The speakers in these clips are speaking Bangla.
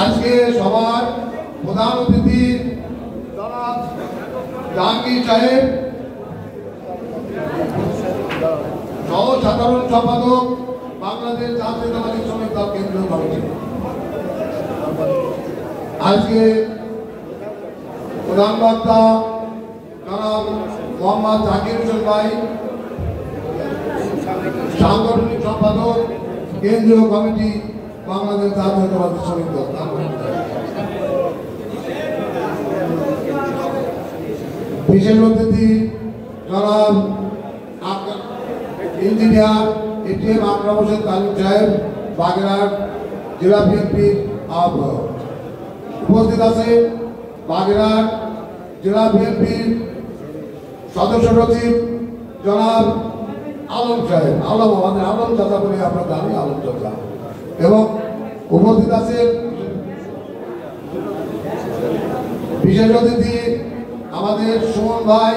আজকে সবার প্রধান অতিথি জনাব জাহাঙ্গীর সাহেব, সহ সাধারণ সম্পাদক বাংলাদেশ জাতীয়তাবাদী শ্রমিক দল কেন্দ্রীয় কমিটি। আজকে প্রধান বক্তা জনাব মোহাম্মদ জাকির হোসেন ভাই, সাংগঠনিক সম্পাদক কেন্দ্রীয় কমিটি বাংলাদেশ জাতীয়তাবাদী শ্রমিক দল। বিশেষ অতিথি জনাব ইঞ্জিনিয়ার এটিএম আকরাম হোসেন তালিম সাহেব, বাগেরহাট জেলা বিএনপির আহ্বায়ক। উপস্থিত আছে বাগেরহাট জেলা বিএনপির সদস্য সচিব জনাব আলম সাহেব, আমাদের আলম চাচা বলে আপনার জানি, আলম চাচা। এবং উপস্থিত আছে বিশেষ অতিথি আমাদের সুমন ভাই,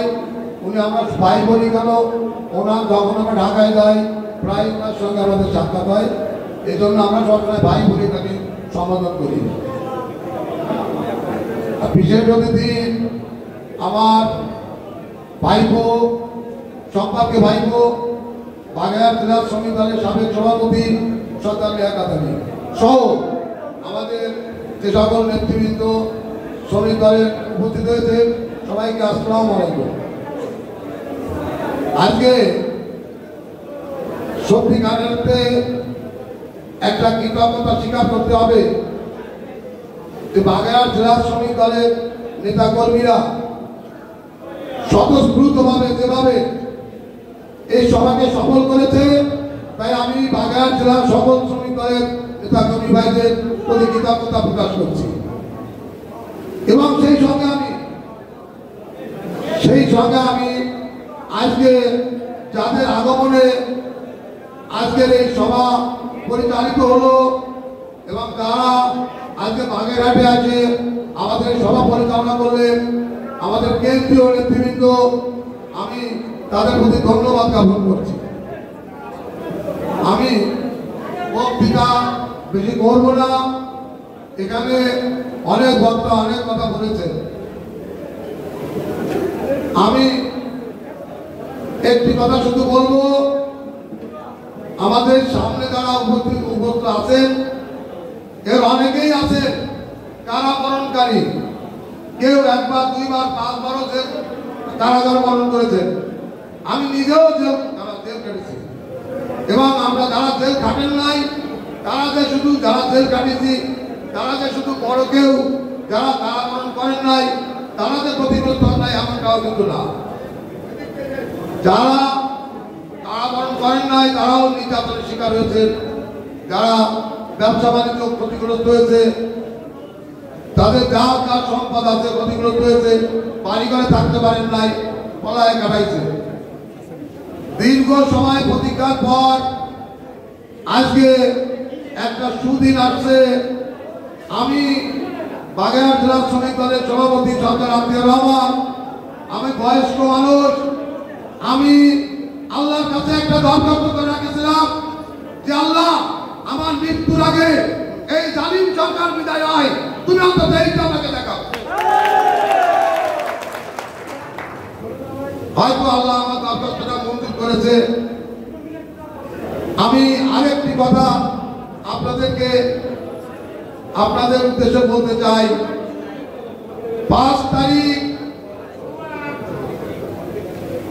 উনি আমরা ভাই বলি কেন, ওনার যখন আমরা ঢাকায় যাই প্রায় ওনার সঙ্গে আমাদের সাক্ষাৎ হয়, এই জন্য আমরা সবসময় ভাই বলি তাকে সম্বোধন করি। বিশেষ অতিথি আমার ভাইপো, সম্পর্কে ভাইপো, বাগেরহাট জেলা শ্রমিক দলের সাবেক সভাপতি সরকার একাডেমি সহ আমাদের যে সকল নেতৃবৃন্দ শ্রমিক দলের উপস্থিত হয়েছে, সবাইকে আসসালামু আলাইকুম। আজকে সত্যিকারেতে একটা কৃতজ্ঞতা স্বীকার করতে হবে যে বাগেরহাট জেলা শ্রমিক দলের নেতা কর্মীরা স্বতঃস্ফূর্তভাবে যেভাবে এই সভাকে সফল করেছে, তাই আমি বাগেরহাট জেলার সকল শ্রমিক দলের নেতা কর্মী ভাইদের প্রতি কৃতজ্ঞতা প্রকাশ করছি। এবং সেই সঙ্গে আমি আজকে যাদের আগমনে আজকের এই সভা পরিচালিত হলো এবং তারা আজকে বাগেরহাটে আছে আমাদের সভা পরিচালনা করলেন, আমাদের কেন্দ্রীয় নেতৃবৃন্দ, আমি তাদের প্রতি ধন্যবাদ জ্ঞাপন করছি। আমি বক্তৃতা বেশি করবো না, এখানে অনেক বক্তা অনেক কথা বলেছেন। আমি একটি কথা শুধু বলবো, আমাদের সামনে যারা উপস্থিত আছেন এর অনেকেই আছেন কারাবরণকারী, কেউ একবার দুইবার পাঁচবারও কারাগার বরণ করেছেন। আমি নিজেও জেল কাটেছি এবং আমরা যারা জেল কাটেন নাই, তারা যে শুধু যারা জেল কাটিয়েছি, তারা যে শুধু বড় কেউ যারা কারাবরণ করেন নাই তারা যে ক্ষতিগ্রস্ত হন নাই এমনটাও কিন্তু না। যারা কারাবরণ করেন নাই তারাও নির্যাতনের শিকার হয়েছে, যারা ব্যবসা বাণিজ্য ক্ষতিগ্রস্ত হয়েছে, তাদের যা যা সম্পদ আছে ক্ষতিগ্রস্ত হয়েছে, বাড়ি ঘরে থাকতে পারেন নাই, পলায় কাটাইছে। দীর্ঘ সময় প্রতীক্ষার পর আজকে একটা সুদিন আসছে। আমি বাগেরহাট জেলা শ্রমিক দলের সভাপতি সরকার আব্দুর রহমান, আমি বয়স্ক মানুষ, আমি আল্লাহর কাছে একটা দরখাস্ত করে রাখেছিলাম যে আল্লাহ, আমার মৃত্যুর আগে এই জালিম সরকার বিদায় হয়, তুমি অন্তত এইটা আমাকে দেখাও। হয়তো আল্লাহ আমার দরখাস্তটা মঞ্জুর করেছে। আমি আরেকটি কথা আপনাদের উদ্দেশ্যে বলতে চাই।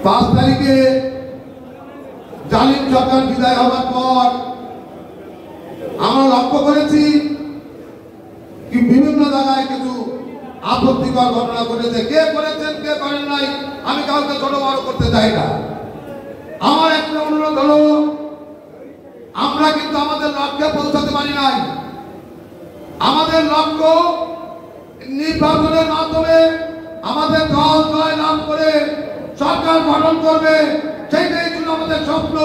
5 তারিখে জালিম সরকার বিদায় হওয়ার পর আমরা লক্ষ্য করেছি কি বিভিন্ন জায়গায় কিছু আপত্তিকর ঘটনা ঘটেছে। কে করেছেন কে করেন নাই আমি কাউকে ছোট বড় করতে চাই না। আমার একটা অনুরোধ হলো, আমরা কিন্তু আমাদের লক্ষ্যে পৌঁছাতে পারি নাই। আমাদের লক্ষ্য নির্বাচনের মাধ্যমে আমাদের দল জয় লাভ করে সরকার গঠন করবে, সেইটাই ছিল আমাদের স্বপ্ন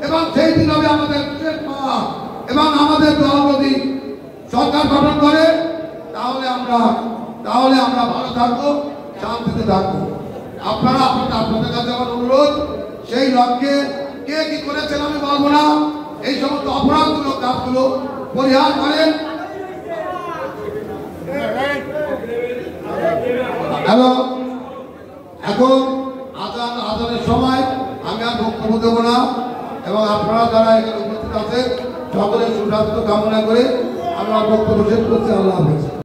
এবং সেই দিন হবে আমাদের শেষ পাওয়া। এবং আমাদের দল যদি সরকার গঠন করে তাহলে আমরা ভালো থাকবো, শান্তিতে থাকবো। আপনাদের কাছে আমার অনুরোধ, সেই লক্ষ্যে কে কি করেছেন আমি বলবো না, এই সমস্ত অপরাধগুলো কাজগুলো পরিহার করেন হ্যালো, এখন আজানের সময় আমি আর বক্তব্য দেবো না, এবং আপনারা যারা এখানে উপস্থিত আছেন সকলের সুস্বাস্থ্য কামনা করে আমরা বক্তব্য শেষ করছি। আল্লাহ হাফেজ।